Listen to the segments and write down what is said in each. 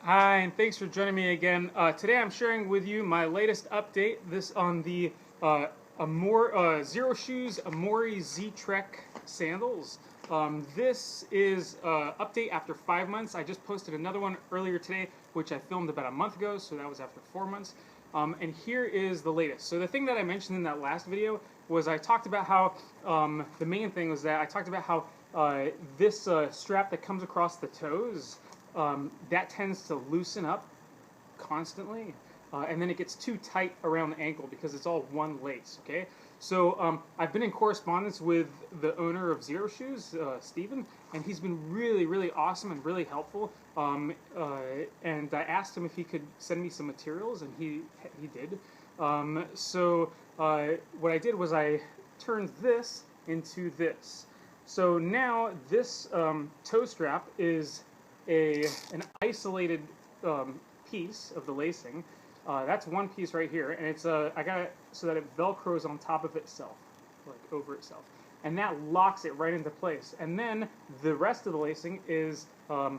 Hi, and thanks for joining me again. Today I'm sharing with you my latest update. This on the Xero Shoes Amuri Z Trek sandals. This is update after 5 months. I just posted another one earlier today, which I filmed about a month ago, so that was after 4 months. And here is the latest. So the thing that I mentioned in that last video was I talked about how the main thing was that I talked about how this strap that comes across the toes that tends to loosen up constantly, and then it gets too tight around the ankle because it's all one lace. Okay, so I've been in correspondence with the owner of Xero Shoes, Steven, and he's been really awesome and really helpful. And I asked him if he could send me some materials, and he did. What I did was I turned this into this. So now this toe strap is an isolated piece of the lacing. That's one piece right here, and it's I got it so that it velcros on top of itself, like over itself, and that locks it right into place. And then the rest of the lacing is a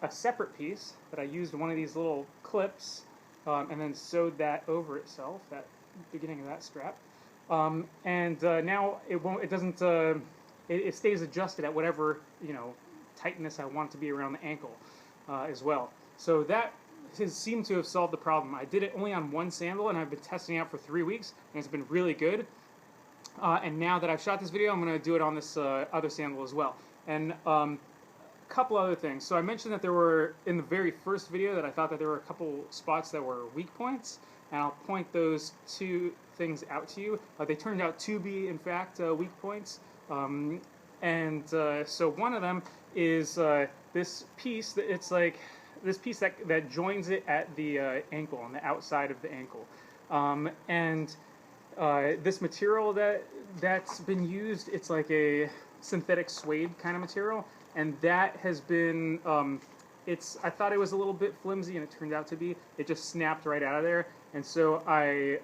separate piece that I used one of these little clips, and then sewed that over itself, that beginning of that strap. Now it won't. It doesn't. It stays adjusted at whatever tightness I want it to be around the ankle as well. So that has seemed to have solved the problem. I did it only on one sandal, and I've been testing it out for 3 weeks, and it's been really good. And now that I've shot this video, I'm going to do it on this other sandal as well. And a couple other things. So I mentioned that there were, in the very first video, that I thought that there were a couple spots that were weak points, and I'll point those two things out to you. They turned out to be, in fact, weak points. So one of them is this piece that it's like this piece that joins it at the ankle, on the outside of the ankle, this material that's been used, it's like a synthetic suede kind of material, and that has been I thought it was a little bit flimsy, and it turned out to be. It just snapped right out of there, and so I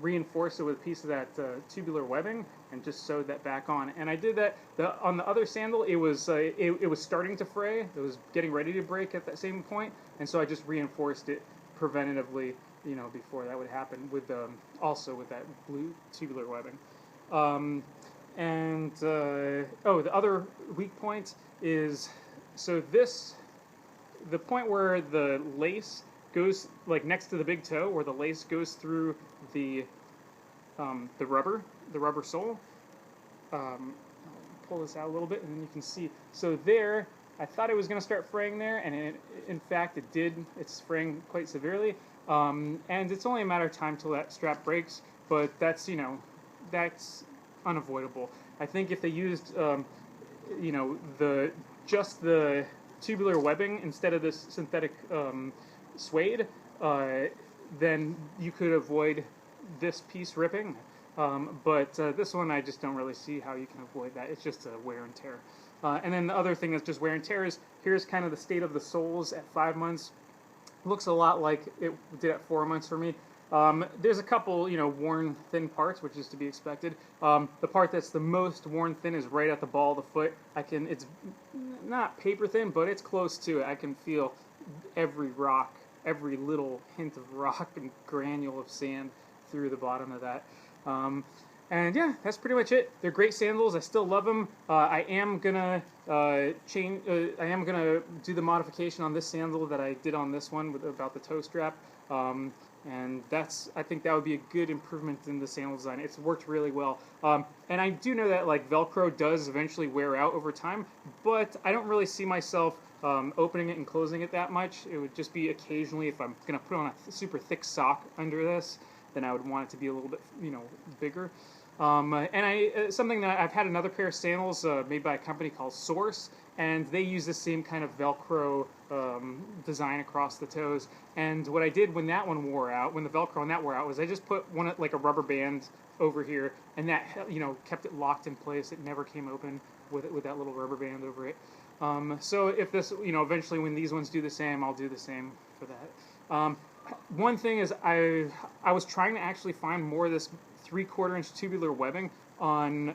reinforced it with a piece of that tubular webbing and just sewed that back on. And I did that on the other sandal. It was it was starting to fray. It was getting ready to break at that same point, and so I just reinforced it preventatively, before that would happen, with also with that blue tubular webbing. The other weak point is the point where the lace goes, like next to the big toe, where the lace goes through the rubber sole. I'll pull this out a little bit, and then you can see. So there, I thought it was going to start fraying there, and in fact it did. It's fraying quite severely, and it's only a matter of time till that strap breaks. But that's unavoidable. I think if they used just the tubular webbing instead of this synthetic suede, then you could avoid this piece ripping. But this one, I just don't really see how you can avoid that. It's just a wear and tear. And then the other thing that's just wear and tear is, here's kind of the state of the soles at 5 months. Looks a lot like it did at 4 months for me. There's a couple, worn thin parts, which is to be expected. The part that's the most worn thin is right at the ball of the foot. It's not paper thin, but it's close to it. I can feel every rock, every little hint of rock and granule of sand through the bottom of that. And yeah, that's pretty much it. They're great sandals. I still love them. I am gonna change. I am gonna do the modification on this sandal that I did on this one about the toe strap. And I think that would be a good improvement in the sandal design. It's worked really well. And I do know that like Velcro does eventually wear out over time, but I don't really see myself opening it and closing it that much. It would just be occasionally, if I'm gonna put on a super thick sock under this, then I would want it to be a little bit, bigger. Something that I've had another pair of sandals made by a company called Source, and they use the same kind of Velcro design across the toes. And what I did when that one wore out, when the Velcro on that wore out, was I just put one like a rubber band over here, and that kept it locked in place. It never came open with that little rubber band over it. So if this, eventually when these ones do the same, I'll do the same for that. One thing is I was trying to actually find more of this 3/4 inch tubular webbing on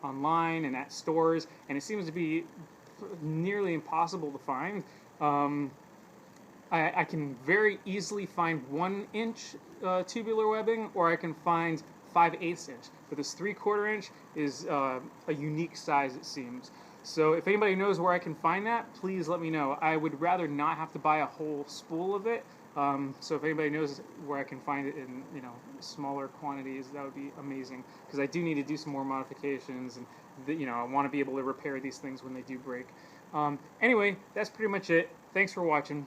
online and at stores, and it seems to be nearly impossible to find. I can very easily find 1 inch tubular webbing, or I can find 5/8 inch. But this 3/4 inch is a unique size, it seems. So if anybody knows where I can find that, please let me know. I would rather not have to buy a whole spool of it. So if anybody knows where I can find it in smaller quantities, that would be amazing. Because I do need to do some more modifications, and I want to be able to repair these things when they do break. Anyway, that's pretty much it. Thanks for watching.